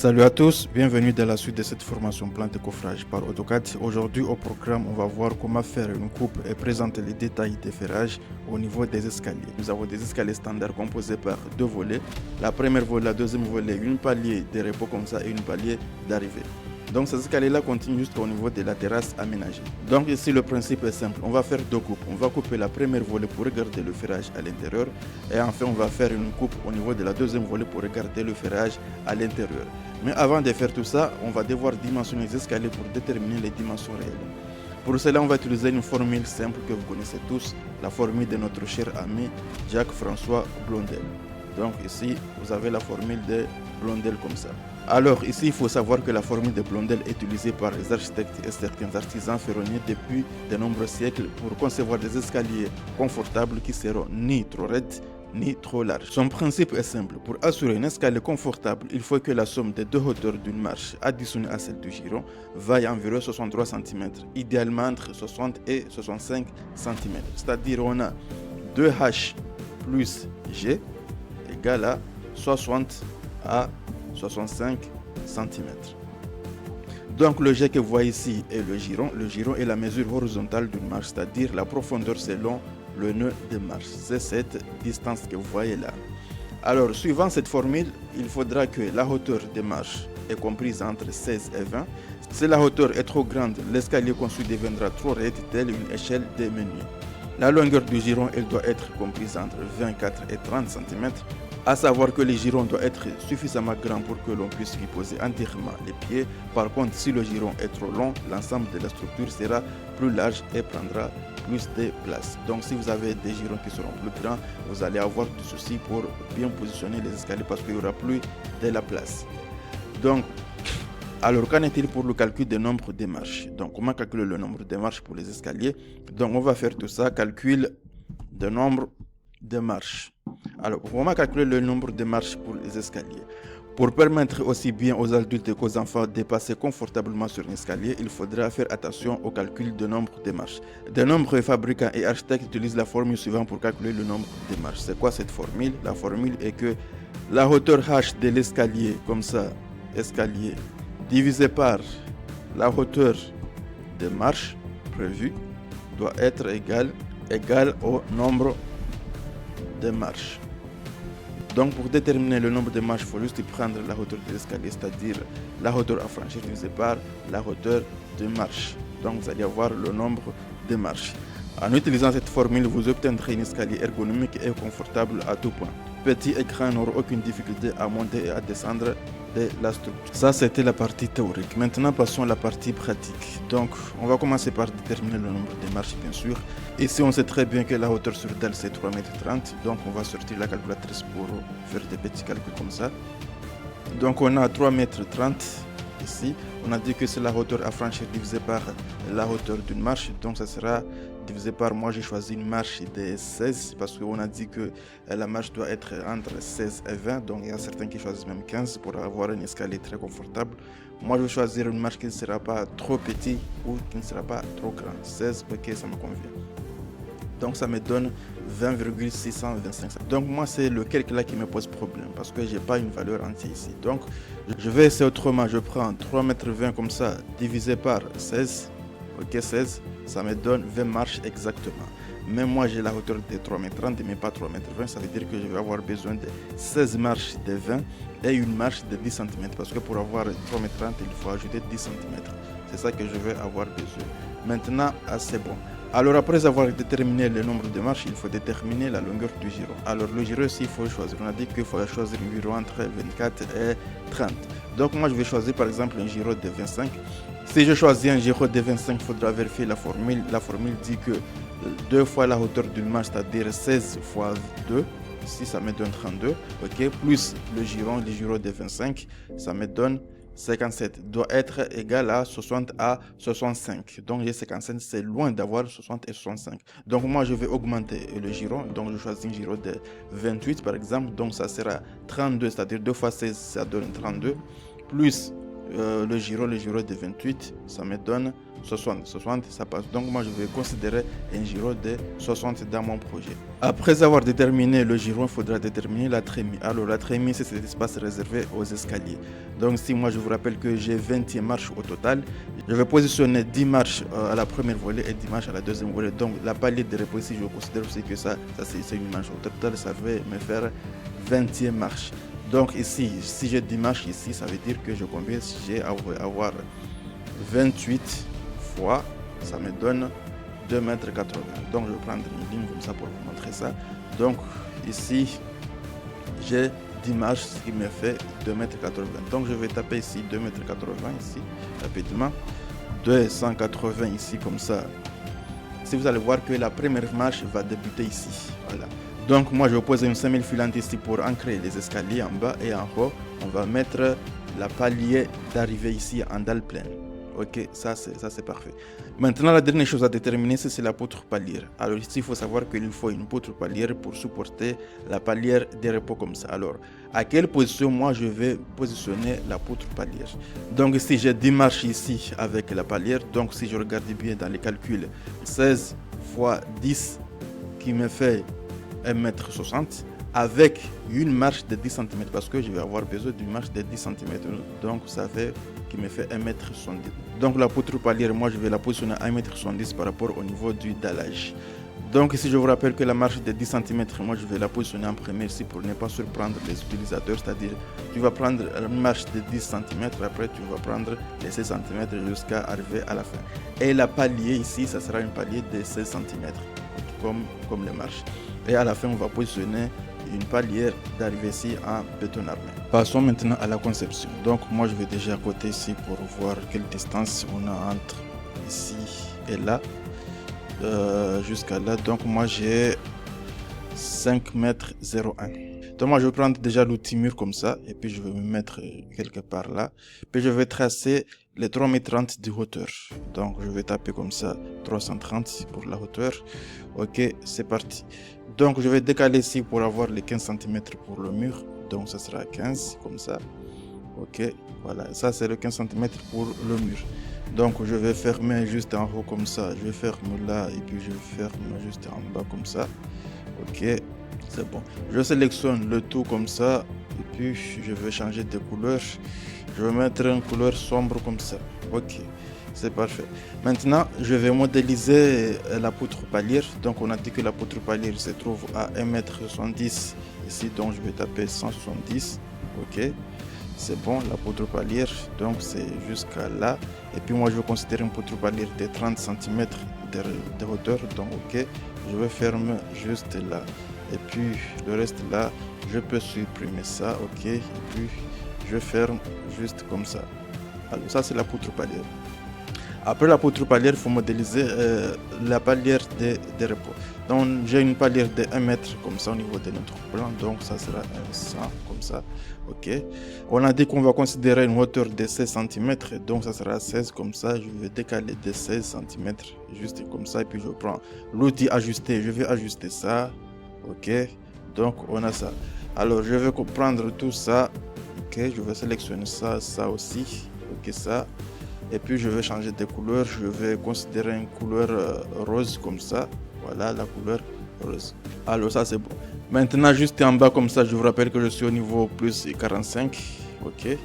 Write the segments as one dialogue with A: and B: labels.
A: Salut à tous, bienvenue dans la suite de cette formation plan de coffrage par AutoCAD. Aujourd'hui au programme, on va voir comment faire une coupe et présenter les détails des ferrages au niveau des escaliers. Nous avons des escaliers standards composés par deux volets. La première volet, la deuxième volet, une palier de repos comme ça et une palier d'arrivée. Donc ces escaliers-là continuent jusqu'au niveau de la terrasse aménagée. Donc ici le principe est simple, on va faire deux coupes. On va couper la première volet pour regarder le ferrage à l'intérieur et enfin on va faire une coupe au niveau de la deuxième volet pour regarder le ferrage à l'intérieur. Mais avant de faire tout ça, on va devoir dimensionner les escaliers pour déterminer les dimensions réelles. Pour cela, on va utiliser une formule simple que vous connaissez tous, la formule de notre cher ami Jacques-François Blondel. Donc ici, vous avez la formule de Blondel comme ça. Alors ici, il faut savoir que la formule de Blondel est utilisée par les architectes et certains artisans ferronniers depuis de nombreux siècles pour concevoir des escaliers confortables qui seront ni trop raides ni trop larges. Son principe est simple. Pour assurer un escalier confortable, il faut que la somme des deux hauteurs d'une marche additionnée à celle du giron vaille environ 63 cm, idéalement entre 60 et 65 cm. C'est-à-dire on a 2H plus G égale à 60 à 65 cm. Donc le jet que vous voyez ici est le giron. Le giron est la mesure horizontale d'une marche, c'est-à-dire la profondeur selon le nœud de marche. C'est cette distance que vous voyez là. Alors suivant cette formule, il faudra que la hauteur de marche est comprise entre 16 et 20. Si la hauteur est trop grande, l'escalier conçu deviendra trop raide, telle une échelle de menuisier. La longueur du giron, elle doit être comprise entre 24 et 30 cm. À savoir que le giron doit être suffisamment grand pour que l'on puisse y poser entièrement les pieds. Par contre, si le giron est trop long, l'ensemble de la structure sera plus large et prendra plus de place. Donc si vous avez des girons qui seront plus grands, vous allez avoir du souci pour bien positionner les escaliers parce qu'il n'y aura plus de la place. Donc, alors qu'en est-il pour le calcul du nombre de marches? Donc comment calculer le nombre de marches pour les escaliers? Donc on va faire tout ça, calcul de nombre de marches. Alors, comment calculer le nombre de marches pour les escaliers? Pour permettre aussi bien aux adultes qu'aux enfants de passer confortablement sur un escalier, il faudra faire attention au calcul du nombre de marches. De nombreux fabricants et architectes utilisent la formule suivante pour calculer le nombre de marches. C'est quoi cette formule? La formule est que la hauteur H de l'escalier, comme ça, escalier, divisé par la hauteur de marches prévue, doit être égale au nombre de marches. Donc pour déterminer le nombre de marches, il faut juste prendre la hauteur de l'escalier, c'est-à-dire la hauteur à franchir divisée par la hauteur de marche. Donc vous allez avoir le nombre de marches. En utilisant cette formule, vous obtiendrez un escalier ergonomique et confortable à tout point. Petit écran n'aura aucune difficulté à monter et à descendre de la structure. Ça, c'était la partie théorique. Maintenant, passons à la partie pratique. Donc, on va commencer par déterminer le nombre de marches, bien sûr. Ici, on sait très bien que la hauteur sur dalle, c'est 3,30 m. Donc, on va sortir la calculatrice pour faire des petits calculs comme ça. Donc, on a 3,30 m ici. On a dit que c'est la hauteur à franchir divisée par la hauteur d'une marche. Donc, ça sera divisé par, moi j'ai choisi une marche de 16 parce qu'on a dit que la marche doit être entre 16 et 20. Donc, il y a certains qui choisissent même 15 pour avoir un escalier très confortable. Moi, je vais choisir une marche qui ne sera pas trop petite ou qui ne sera pas trop grande. 16, ok, ça me convient. Donc, ça me donne 20,625. Donc, moi, c'est le calcul là qui me pose problème parce que je n'ai pas une valeur entière ici. Donc, je vais essayer autrement. Je prends 3,20 m comme ça, divisé par 16. Ok, 16, ça me donne 20 marches exactement. Mais moi, j'ai la hauteur de 3,30 m, mais pas 3,20 m. Ça veut dire que je vais avoir besoin de 16 marches de 20 et une marche de 10 cm. Parce que pour avoir 3,30 m, il faut ajouter 10 cm. C'est ça que je vais avoir besoin. Maintenant, c'est bon. Alors, après avoir déterminé le nombre de marches, il faut déterminer la longueur du giron. Alors, le giron, il faut choisir. On a dit qu'il faut choisir un giron entre 24 et 30. Donc, moi, je vais choisir par exemple un giron de 25. Si je choisis un giron de 25, il faudra vérifier la formule. La formule dit que 2 fois la hauteur d'une marche, c'est-à-dire 16 fois 2. Ici, ça me donne 32. Ok, plus le giron de 25, ça me donne 57 doit être égal à 60 à 65. Donc j'ai 57, c'est loin d'avoir 60 et 65. Donc moi je vais augmenter le giron. Donc je choisis un giron de 28 par exemple. Donc ça sera 32, c'est-à-dire 2 fois 16, ça donne 32. Plus le giron de 28, ça me donne 60, ça passe. Donc moi je vais considérer un giron de 60 dans mon projet. Après avoir déterminé le giron, il faudra déterminer la trémie. Alors la trémie, c'est cet espace réservé aux escaliers. Donc si moi je vous rappelle que j'ai 20 marches au total, je vais positionner 10 marches à la première volée et 10 marches à la deuxième volée. Donc la palier de repos ici, je considère aussi que ça c'est une marche. Au total, ça va me faire 20 marches. Donc ici, si j'ai 10 marches ici, ça veut dire que je combine, j'ai à avoir 28 fois, ça me donne 2,80 m. Donc je vais prendre une ligne comme ça pour vous montrer ça. Donc ici, j'ai 10 marches, ce qui me fait 2,80 m. Donc je vais taper ici 2,80 m ici, rapidement. 280 ici comme ça. Si vous allez voir que la première marche va débuter ici. Voilà. Donc moi je vais poser une semelle filante ici pour ancrer les escaliers en bas et en haut. On va mettre la palier d'arrivée ici en dalle pleine. Ok, ça c'est parfait. Maintenant la dernière chose à déterminer c'est la poutre palière. Alors ici il faut savoir qu'il faut une poutre palière pour supporter la palière des repos comme ça. Alors à quelle position moi je vais positionner la poutre palière? Donc ici j'ai 10 marches ici avec la palière. Donc si je regarde bien dans les calculs, 16 fois 10 qui me fait 1,60 m avec une marche de 10 cm parce que je vais avoir besoin d'une marche de 10 cm. Donc ça fait qui me fait 1,70 m. Donc la poutre palière, moi je vais la positionner à 1,70 m par rapport au niveau du dallage. Donc ici je vous rappelle que la marche de 10 cm, moi je vais la positionner en premier ici pour ne pas surprendre les utilisateurs, c'est-à-dire tu vas prendre une marche de 10 cm, après tu vas prendre les 16 cm jusqu'à arriver à la fin. Et la palier ici, ça sera une palier de 16 cm comme les marches. Et à la fin on va positionner une palière d'arrivée ici en béton armé. Passons maintenant à la conception. Donc moi je vais déjà coter ici pour voir quelle distance on a entre ici et là. Jusqu'à là. Donc moi j'ai 5,01 m. Donc moi je vais prendre déjà l'outil mur comme ça et puis je vais me mettre quelque part là. Puis je vais tracer les 3,30 m de hauteur. Donc je vais taper comme ça 330 pour la hauteur. Ok, c'est parti. Donc je vais décaler ici pour avoir les 15 cm pour le mur. Donc ça sera 15 comme ça. Ok, voilà, ça c'est le 15 cm pour le mur. Donc je vais fermer juste en haut comme ça. Je vais fermer là et puis je ferme juste en bas comme ça. Ok, c'est bon. Je sélectionne le tout comme ça et puis je vais changer de couleur. Je vais mettre une couleur sombre comme ça. Ok, c'est parfait. Maintenant, je vais modéliser la poutre palière. Donc on a dit que la poutre palière se trouve à 1,70 m ici. Donc je vais taper 170. Ok. C'est bon, la poutre palière, donc c'est jusqu'à là. Et puis moi je vais considérer une poutre palière de 30 cm de hauteur. Donc ok, je vais fermer juste là. Et puis le reste là, je peux supprimer ça, ok. Et puis je ferme juste comme ça. Alors ça c'est la poutre palière. Après la poutre palière, il faut modéliser la palière de repos. Donc j'ai une palière de 1 m comme ça au niveau de notre plan. Donc ça sera un 100 comme ça. Ok. On a dit qu'on va considérer une hauteur de 16 cm. Donc ça sera 16 comme ça. Je vais décaler de 16 cm juste comme ça. Et puis je prends l'outil ajuster. Je vais ajuster ça. Ok. Donc on a ça. Alors je vais prendre tout ça. Ok. Je vais sélectionner ça, ça aussi. Ok, ça. Et puis je vais changer de couleur, je vais considérer une couleur rose comme ça. Voilà la couleur rose. Alors ça c'est bon. Maintenant juste en bas comme ça, je vous rappelle que je suis au niveau plus 45. Ok.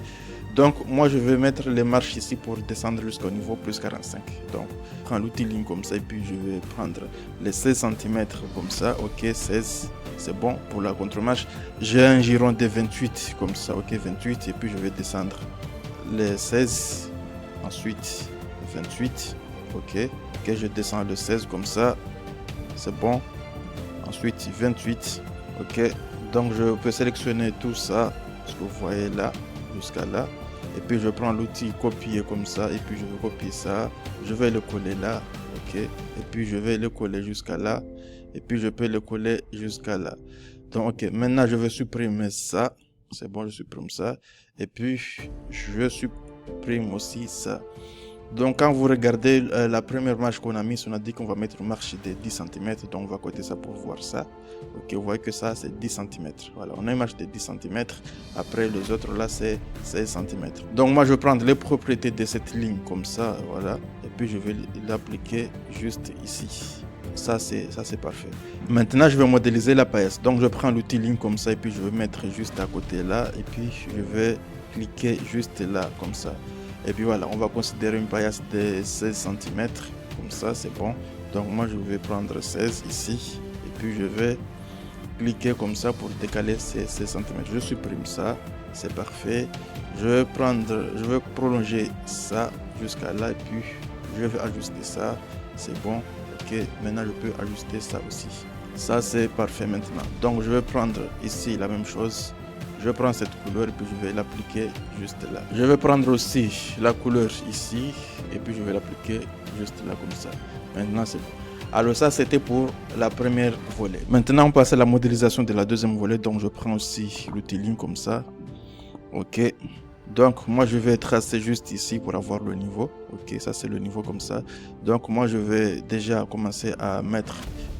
A: Donc moi je vais mettre les marches ici pour descendre jusqu'au niveau plus 45. Donc je prends l'outil ligne comme ça et puis je vais prendre les 16 cm comme ça. Ok, 16. C'est bon pour la contre-marche. J'ai un giron de 28 comme ça. Ok, 28 et puis je vais descendre les 16. Ensuite 28, ok, je descends le 16 comme ça, c'est bon. Ensuite 28, ok, donc je peux sélectionner tout ça, ce que vous voyez là, jusqu'à là. Et puis je prends l'outil copier comme ça, et puis je vais copier ça, je vais le coller là, ok, et puis je vais le coller jusqu'à là, et puis je peux le coller jusqu'à là. Donc ok, maintenant je vais supprimer ça, c'est bon, je supprime ça, et puis je supprime aussi ça. Donc quand vous regardez la première marche qu'on a mise, on a dit qu'on va mettre une marche de 10 cm. Donc on va coter ça pour voir ça. Ok, vous voyez que ça c'est 10 cm. Voilà, on a une marche de 10 cm. Après les autres là c'est 16 cm. Donc moi je vais prendre les propriétés de cette ligne comme ça, voilà. Et puis je vais l'appliquer juste ici. Ça c'est parfait. Maintenant je vais modéliser la paillasse. Donc je prends l'outil ligne comme ça et puis je vais mettre juste à côté là. Et puis je vais cliquer juste là comme ça. Et puis voilà, on va considérer une paillasse de 16 cm. Comme ça c'est bon. Donc moi je vais prendre 16 ici. Et puis je vais cliquer comme ça pour décaler ces 16 cm. Je supprime ça. C'est parfait. Je vais prolonger ça jusqu'à là. Et puis je vais ajuster ça. C'est bon. Ok, maintenant je peux ajuster ça aussi. Ça c'est parfait maintenant. Donc je vais prendre ici la même chose. Je prends cette couleur et puis je vais l'appliquer juste là. Je vais prendre aussi la couleur ici et puis je vais l'appliquer juste là comme ça. Maintenant c'est bon. Alors ça c'était pour la première volet. Maintenant on passe à la modélisation de la deuxième volet. Donc je prends aussi l'outil ligne comme ça. Ok. Donc moi je vais tracer juste ici pour avoir le niveau. Ok, ça c'est le niveau comme ça. Donc moi je vais déjà commencer à mettre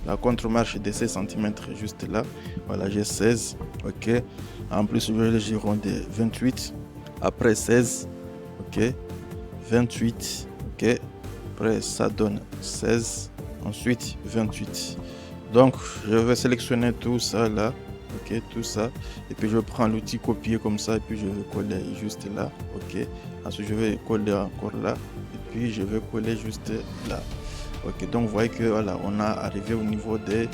A: la contre-marche de 16 cm juste là. Voilà, j'ai 16. Ok. En plus je vais le giron de 28. Après 16. Ok. 28. Ok. Après ça donne 16. Ensuite 28. Donc je vais sélectionner tout ça là. Ok, tout ça, et puis je prends l'outil copier comme ça et puis je vais coller juste là. Ok, ensuite je vais coller encore là et puis je vais coller juste là. Ok, donc vous voyez que voilà, on a arrivé au niveau de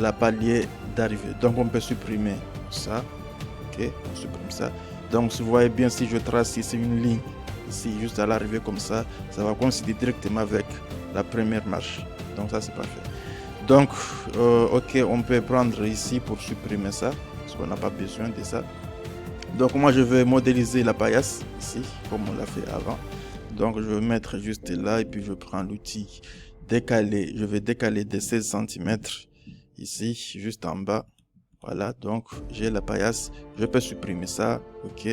A: la palier d'arrivée. Donc on peut supprimer ça. Ok, on supprime ça. Donc si vous voyez bien, si je trace ici une ligne ici juste à l'arrivée comme ça va coïncider directement avec la première marche. Donc ça c'est parfait. Donc, ok, on peut prendre ici pour supprimer ça, parce qu'on n'a pas besoin de ça. Donc, moi, je vais modéliser la paillasse ici, comme on l'a fait avant. Donc, je vais mettre juste là, et puis je prends l'outil décaler. Je vais décaler de 16 cm ici, juste en bas. Voilà, donc j'ai la paillasse. Je peux supprimer ça, ok.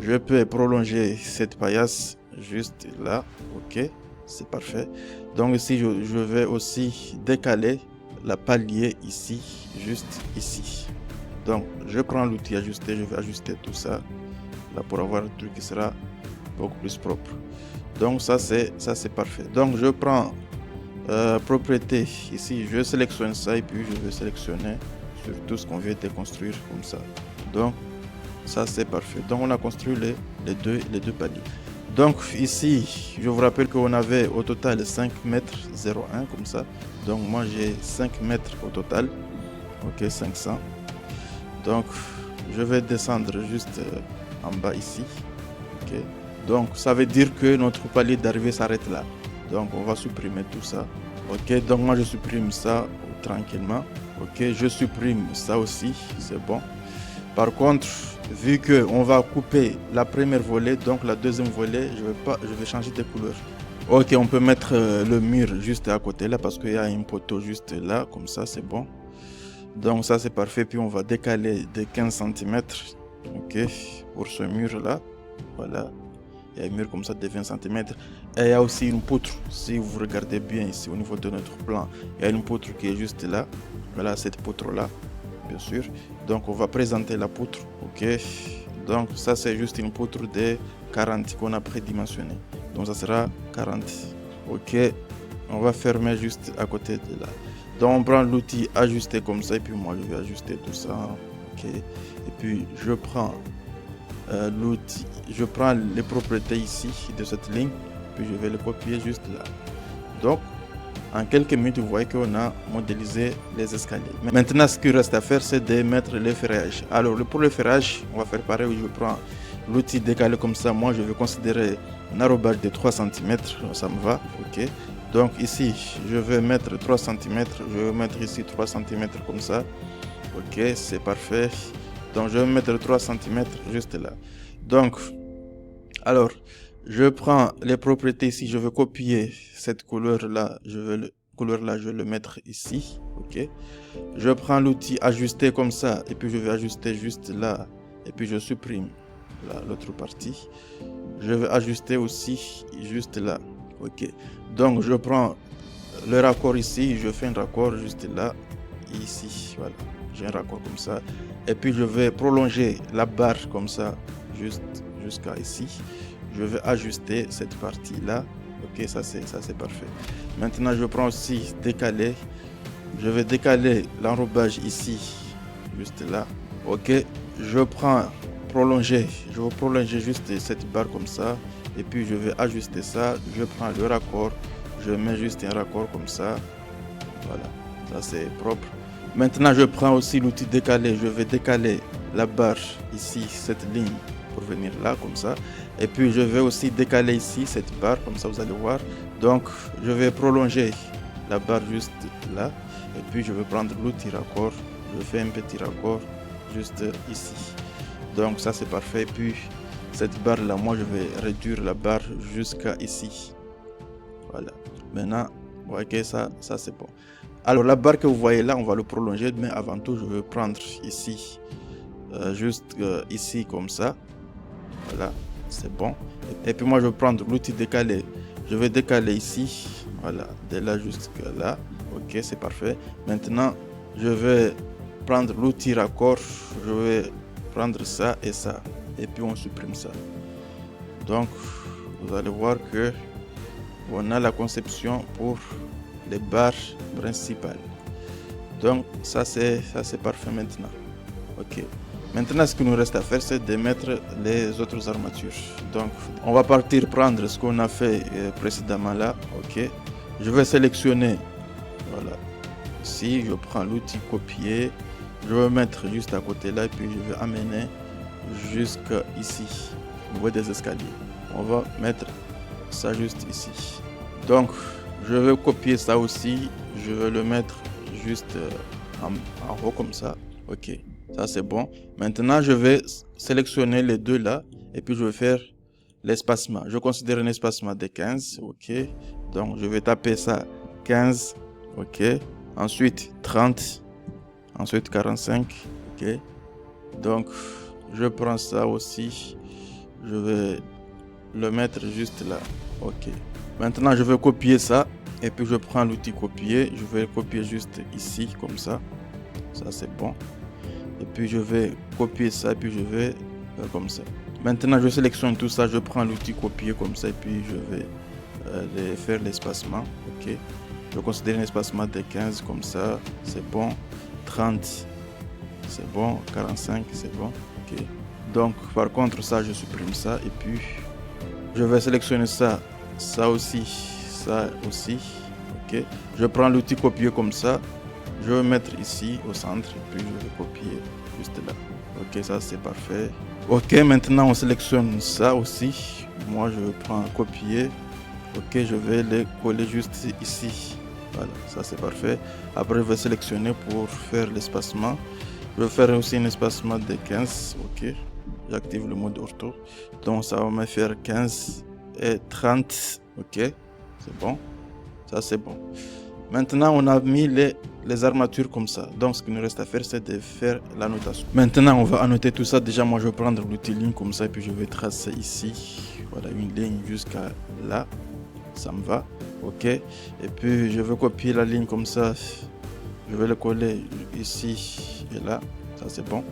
A: Je peux prolonger cette paillasse juste là, ok. C'est parfait. Donc ici je vais aussi décaler la palier ici, juste ici. Donc je prends l'outil ajuster, je vais ajuster tout ça là pour avoir un truc qui sera beaucoup plus propre. Donc ça c'est parfait. Donc je prends propriété ici, je sélectionne ça et puis je vais sélectionner sur tout ce qu'on vient de construire comme ça. Donc ça c'est parfait. Donc on a construit les deux paliers. Donc ici, je vous rappelle qu'on avait au total 5 mètres 01 comme ça. Donc moi j'ai 5 mètres au total. Ok, 500. Donc je vais descendre juste en bas ici. Ok. Donc ça veut dire que notre palier d'arrivée s'arrête là. Donc on va supprimer tout ça. Ok, donc moi je supprime ça tranquillement. Ok, je supprime ça aussi, c'est bon. Par contre, vu que on va couper la première volée, donc la deuxième volée, je vais changer de couleur. Ok, on peut mettre le mur juste à côté là parce qu'il y a un poteau juste là, comme ça c'est bon. Donc ça c'est parfait, puis on va décaler de 15 cm. Ok, pour ce mur là, voilà. Il y a un mur comme ça de 20 cm. Et il y a aussi une poutre, si vous regardez bien ici au niveau de notre plan, il y a une poutre qui est juste là. Voilà, cette poutre là, bien sûr. Donc on va présenter la poutre, ok. Donc ça c'est juste une poutre de 40 qu'on a prédimensionné. Donc ça sera 40, ok. On va fermer juste à côté de là. Donc on prend l'outil ajuster comme ça et puis moi je vais ajuster tout ça, ok. Et puis je prends l'outil, je prends les propriétés ici de cette ligne, puis je vais le copier juste là. Donc en quelques minutes, vous voyez qu'on a modélisé les escaliers. Maintenant, ce qu'il reste à faire, c'est de mettre les ferrailles. Alors, pour le ferrage, on va faire pareil. Je prends l'outil décalé comme ça. Moi, je vais considérer un arrobage de 3 cm. Ça me va. OK. Donc, ici, je vais mettre 3 cm. Je vais mettre ici 3 cm comme ça. OK, c'est parfait. Donc, je vais mettre 3 cm juste là. Donc, alors, je prends les propriétés ici, je vais copier cette couleur là, je vais le mettre ici, ok. Je prends l'outil ajuster comme ça et puis je vais ajuster juste là et puis je supprime l'autre partie. Je vais ajuster aussi juste là. Ok. Donc je prends le raccord ici, je fais un raccord juste là, ici. Voilà. J'ai un raccord comme ça. Et puis je vais prolonger la barre comme ça, juste jusqu'à ici. Je vais ajuster cette partie là. Ok, ça c'est parfait. Maintenant je prends aussi décaler. Je vais décaler l'enrobage ici, juste là. Ok, je prends prolonger. Je vais prolonger juste cette barre comme ça. Et puis je vais ajuster ça. Je prends le raccord. Je mets juste un raccord comme ça. Voilà, ça c'est propre. Maintenant je prends aussi l'outil décaler. Je vais décaler la barre ici, cette ligne, pour venir là comme ça. Et puis je vais aussi décaler ici cette barre, comme ça vous allez voir. Donc je vais prolonger la barre juste là. Et puis je vais prendre l'outil raccord. Je fais un petit raccord juste ici. Donc ça c'est parfait. Puis cette barre là, moi je vais réduire la barre jusqu'à ici. Voilà. Maintenant, ok, ça c'est bon. Alors la barre que vous voyez là, on va le prolonger, mais avant tout je vais prendre ici, juste ici comme ça. Voilà, c'est bon. Et puis moi je vais prendre l'outil décaler. Je vais décaler ici, voilà, de là jusqu'à là. Ok, c'est parfait. Maintenant, je vais prendre l'outil raccord. Je vais prendre ça et ça. Et puis on supprime ça. Donc, vous allez voir que on a la conception pour les barres principales. Donc, ça c'est parfait maintenant. Ok. Maintenant, ce qu'il nous reste à faire, c'est de mettre les autres armatures. Donc, on va partir prendre ce qu'on a fait précédemment là. Ok. Je vais sélectionner. Voilà. Ici, je prends l'outil copier. Je vais mettre juste à côté là et puis je vais amener jusqu'à ici, au niveau des escaliers. On va mettre ça juste ici. Donc, je vais copier ça aussi. Je vais le mettre juste en haut comme ça. Ok, ça c'est bon. Maintenant, je vais sélectionner les deux là et puis je vais faire l'espacement. Je considère un espacement de 15. Ok, donc je vais taper ça 15. Ok, ensuite 30. Ensuite 45. Ok, donc je prends ça aussi. Je vais le mettre juste là. Ok. Maintenant, je vais copier ça. Et puis, je prends l'outil copier. Je vais copier juste ici, comme ça. Ça, c'est bon. Et puis, je vais copier ça. Et puis, je vais faire comme ça. Maintenant, je sélectionne tout ça. Je prends l'outil copier comme ça. Et puis, je vais faire l'espacement. Ok. Je considère un espacement de 15 comme ça. C'est bon. 30. C'est bon. 45. C'est bon. Ok. Donc, par contre, ça, je supprime ça. Et puis, je vais sélectionner ça. Ça aussi, ça aussi. Ok. Je prends l'outil copier comme ça. Je vais mettre ici au centre et puis je vais copier juste là. Ok, ça c'est parfait. Ok, maintenant on sélectionne ça aussi. Moi je prends copier. Ok, je vais les coller juste ici. Voilà, ça c'est parfait. Après je vais sélectionner pour faire l'espacement. Je vais faire aussi un espacement de 15. Ok, j'active le mode ortho. Donc ça va me faire 15 et 30. Ok, c'est bon. Ça c'est bon. Maintenant on a mis les armatures comme ça. Donc ce qu'il nous reste à faire, c'est de faire l'annotation. Maintenant on va annoter tout ça. Déjà moi je vais prendre l'outil ligne comme ça et puis je vais tracer ici. Voilà, une ligne jusqu'à là. Ça me va. Ok. Et puis je vais copier la ligne comme ça. Je vais le coller ici et là. Ça c'est bon.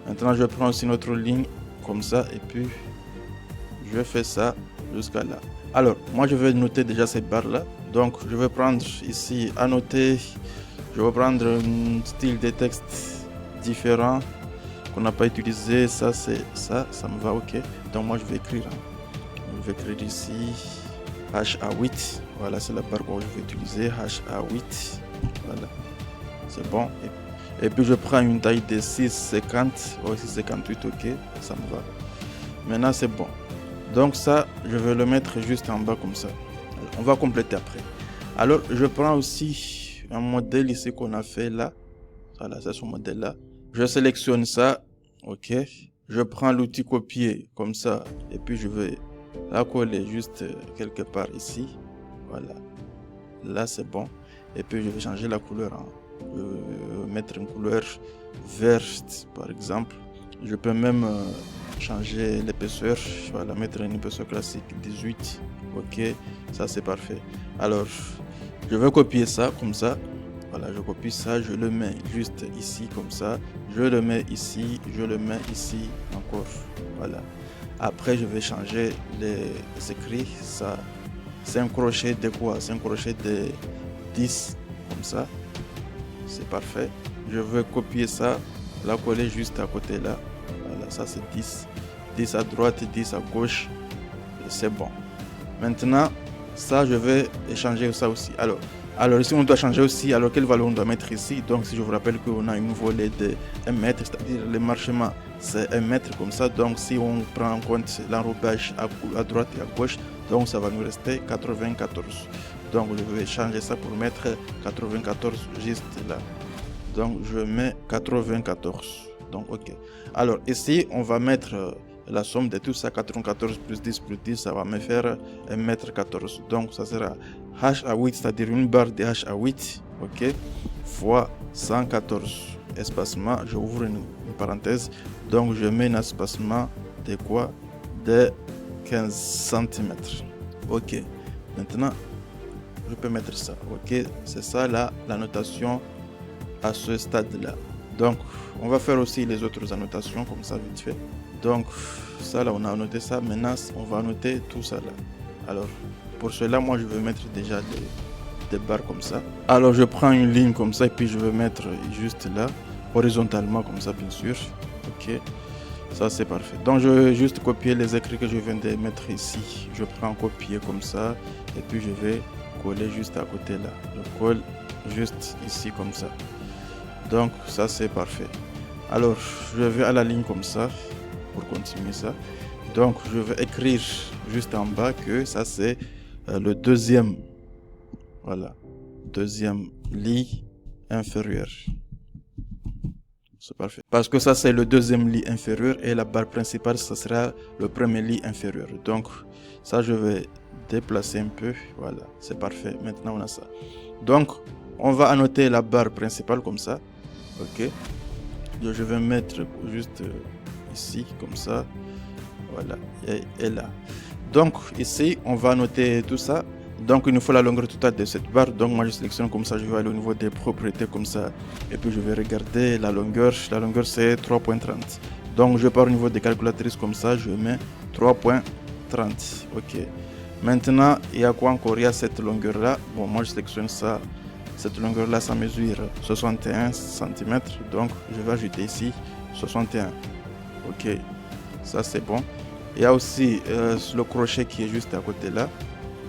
A: Maintenant je prends aussi notre ligne comme ça et puis je fais ça jusqu'à là. Alors moi je vais noter déjà cette barre là. Donc je vais prendre ici annoter. Je vais prendre un style de texte différent qu'on n'a pas utilisé. Ça c'est ça me va. Ok. Donc moi je vais écrire. Je vais écrire ici HA8. Voilà, c'est la barre que je vais utiliser. HA8. Voilà. C'est bon. Et puis je prends une taille de 6,50 ou 6,58. Ok. Ça me va. Maintenant c'est bon. Donc ça, je vais le mettre juste en bas comme ça. Alors, on va compléter après. Alors, je prends aussi un modèle ici qu'on a fait là. Voilà, c'est ce modèle là. Je sélectionne ça. Ok. Je prends l'outil copier comme ça. Et puis je vais la coller juste quelque part ici. Voilà. Là, c'est bon. Et puis je vais changer la couleur. Je vais mettre une couleur verte, par exemple. Je peux même changer l'épaisseur, voilà, mettre une épaisseur classique 18, ok, ça c'est parfait. Alors, je vais copier ça comme ça, voilà, je copie ça, je le mets juste ici comme ça, je le mets ici, je le mets ici encore, voilà. Après, je vais changer les écrits, ça, c'est un crochet de quoi? C'est un crochet de 10, comme ça, c'est parfait. Je vais copier ça, la coller juste à côté là, voilà, ça c'est 10, 10 à droite, 10 à gauche, c'est bon. Maintenant, ça, je vais changer ça aussi. Alors ici, on doit changer aussi. Alors, quelle valeur on doit mettre ici? Donc, si je vous rappelle qu'on a une volée de 1 mètre, c'est-à-dire le marchement, c'est 1 mètre comme ça. Donc, si on prend en compte l'enrobage à droite et à gauche, donc ça va nous rester 94. Donc, je vais changer ça pour mettre 94 juste là. Donc, je mets 94. Donc, ok. Alors, ici, on va mettre la somme de tout ça, 94 plus 10 plus 10, ça va me faire 1,14 m. Donc, ça sera h à 8, c'est-à-dire une barre de h à 8, ok, fois 114. Espacement, je ouvre une parenthèse. Donc, je mets un espacement de quoi? De 15 cm. Ok. Maintenant, je peux mettre ça. Ok, c'est ça là, la notation à ce stade-là. Donc, on va faire aussi les autres annotations comme ça vite fait. Donc, ça là, on a annoté ça. Maintenant, on va annoter tout ça là. Alors, pour cela, moi, je vais mettre déjà des barres comme ça. Alors, je prends une ligne comme ça et puis je vais mettre juste là, horizontalement comme ça, bien sûr. Ok, ça c'est parfait. Donc, je vais juste copier les écrits que je viens de mettre ici. Je prends copier comme ça et puis je vais coller juste à côté là. Je colle juste ici comme ça. Donc, ça c'est parfait. Alors, je vais à la ligne comme ça pour continuer ça. Donc, je vais écrire juste en bas que ça c'est le deuxième, voilà, deuxième lit inférieur. C'est parfait. Parce que ça c'est le deuxième lit inférieur et la barre principale, ça sera le premier lit inférieur. Donc, ça je vais déplacer un peu. Voilà, c'est parfait. Maintenant, on a ça. Donc, on va annoter la barre principale comme ça. Ok. Je vais mettre juste ici, comme ça. Voilà, et là. Donc, ici, on va noter tout ça. Donc, il nous faut la longueur totale de cette barre. Donc, moi, je sélectionne comme ça. Je vais aller au niveau des propriétés comme ça. Et puis, je vais regarder la longueur. La longueur, c'est 3.30. Donc, je pars au niveau des calculatrices comme ça. Je mets 3.30. OK. Maintenant, il y a quoi encore? Il y a cette longueur-là. Bon, moi, je sélectionne ça. Cette longueur-là, ça mesure 61 cm. Donc, je vais ajouter ici 61. OK. Ça, c'est bon. Il y a aussi le crochet qui est juste à côté là.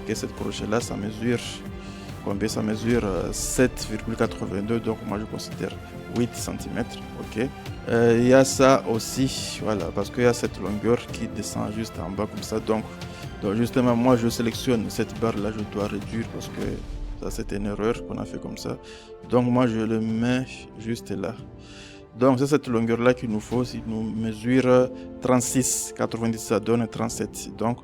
A: Okay, cette crochet-là, ça mesure combien? Ça mesure 7,82. Donc, moi, je considère 8 cm. OK. Il y a ça aussi. Voilà. Parce qu'il y a cette longueur qui descend juste en bas comme ça. Donc justement, moi, je sélectionne cette barre-là. Je dois réduire parce que ça, c'était une erreur qu'on a fait comme ça. Donc, moi, je le mets juste là. Donc, c'est cette longueur-là qu'il nous faut. Si nous mesure 36, 90, ça donne 37. Donc,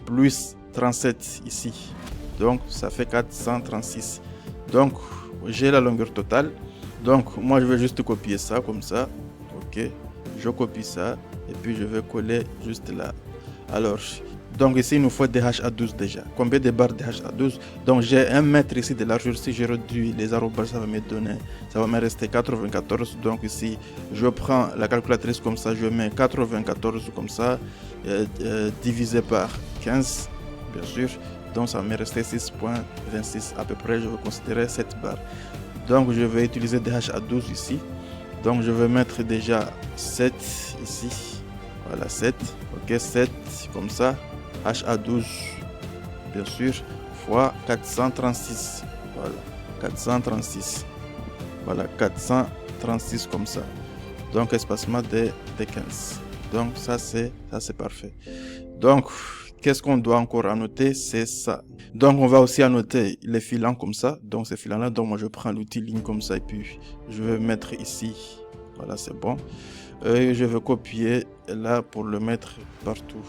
A: plus 37 ici. Donc, ça fait 436. Donc, j'ai la longueur totale. Donc, moi, je vais juste copier ça comme ça. OK. Je copie ça. Et puis, je vais coller juste là. Alors, donc ici, il nous faut des HA12 déjà. Combien de barres de HA12? Donc, j'ai 1 mètre ici de largeur. Si je réduis les arrobages, ça va me rester 94. Donc ici, je prends la calculatrice comme ça. Je mets 94 comme ça, divisé par 15, bien sûr. Donc, ça va me rester 6,26 à peu près. Je vais considérer cette barre. Donc, je vais utiliser des HA12 ici. Donc, je vais mettre déjà 7 ici. Voilà, 7. OK, 7 comme ça. HA12, bien sûr, fois 436. Voilà, 436. Voilà, 436 comme ça. Donc, espacement de 15. Donc, ça, c'est parfait. Donc, qu'est-ce qu'on doit encore annoter? C'est ça. Donc, on va aussi annoter les filants comme ça. Donc, ces filants-là, donc moi, je prends l'outil ligne comme ça et puis je vais mettre ici. Voilà, c'est bon. Et je vais copier là pour le mettre partout.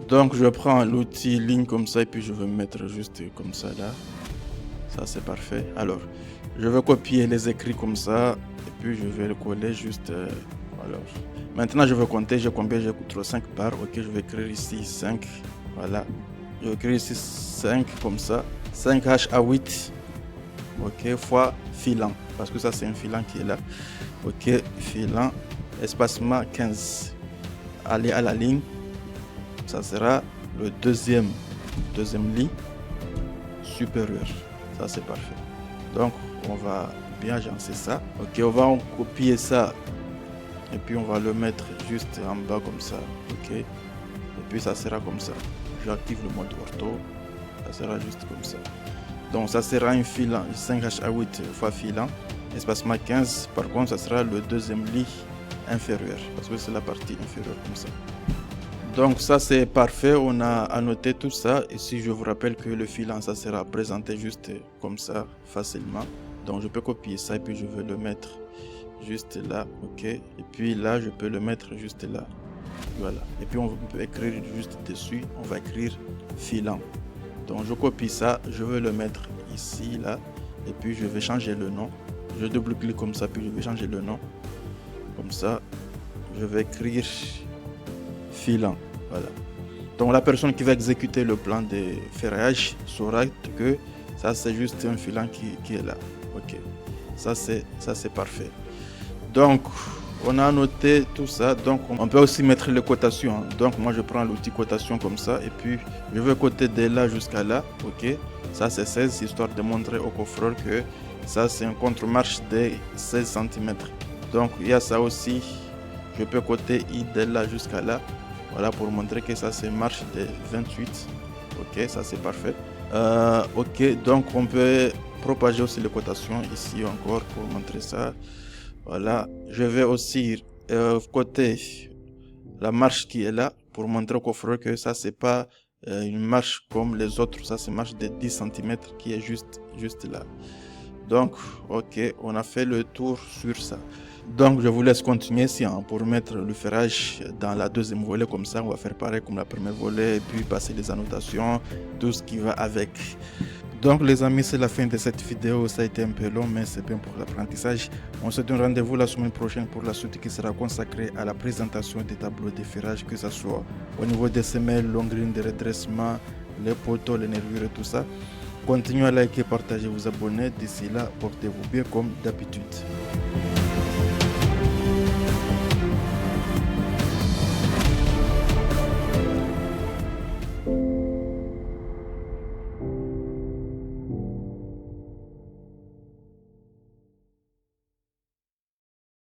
A: Donc je prends l'outil ligne comme ça et puis je vais mettre juste comme ça là. Ça c'est parfait. Alors, je vais copier les écrits comme ça et puis je vais le coller juste Alors, maintenant, je vais compter. J'ai combien? J'ai 5 barres. Ok, je vais écrire ici 5. Voilà. Je vais écrire ici 5 comme ça. 5 H à 8. Ok, fois filant. Parce que ça, c'est un filant qui est là. Ok, filant. Espacement 15. Aller à la ligne. Ça sera le deuxième lit supérieur. Ça, c'est parfait. Donc, on va bien agencer ça. Ok, on va copier ça. Et puis, on va le mettre juste en bas comme ça. Ok. Et puis, ça sera comme ça. J'active le mode ortho. Ça sera juste comme ça. Donc, ça sera un filant 5H8 fois filant. Espacement 15. Par contre, ça sera le deuxième lit inférieur. Parce que c'est la partie inférieure comme ça. Donc ça c'est parfait, on a annoté tout ça. Ici je vous rappelle que le filant ça sera présenté juste comme ça facilement. Donc je peux copier ça et puis je vais le mettre juste là, ok. Et puis là je peux le mettre juste là, voilà. Et puis on peut écrire juste dessus, on va écrire filant. Donc je copie ça, je vais le mettre ici là. Et puis je vais changer le nom. Je double-clique comme ça, puis je vais changer le nom. Comme ça, je vais écrire filant, voilà. Donc la personne qui va exécuter le plan de ferraillage saura que ça c'est juste un filant qui est là. Ok, ça c'est parfait. Donc on a noté tout ça. Donc on peut aussi mettre les cotations. Donc moi je prends l'outil cotation comme ça et puis je vais coter de là jusqu'à là. Ok, ça c'est 16, histoire de montrer au coffreur que ça c'est un contre-marche de 16 cm. Donc il y a ça aussi, je peux coter I de là jusqu'à là. Voilà, pour montrer que ça c'est marche de 28. Ok, ça c'est parfait. Ok, donc on peut propager aussi les cotations ici encore pour montrer ça. Voilà, je vais aussi coter la marche qui est là pour montrer au coffreur que ça c'est pas une marche comme les autres. Ça c'est marche de 10 cm qui est juste là. Donc, ok, on a fait le tour sur ça. Donc, je vous laisse continuer ici pour mettre le ferrage dans la deuxième volée. Comme ça, on va faire pareil comme la première volée et puis passer les annotations, tout ce qui va avec. Donc, les amis, c'est la fin de cette vidéo. Ça a été un peu long, mais c'est bien pour l'apprentissage. On se donne rendez-vous la semaine prochaine pour la suite qui sera consacrée à la présentation des tableaux de ferrage, que ce soit au niveau des semelles, longues lignes de redressement, les poteaux, les nervures et tout ça. Continuez à liker, partager, vous abonner. D'ici là, portez-vous bien comme d'habitude.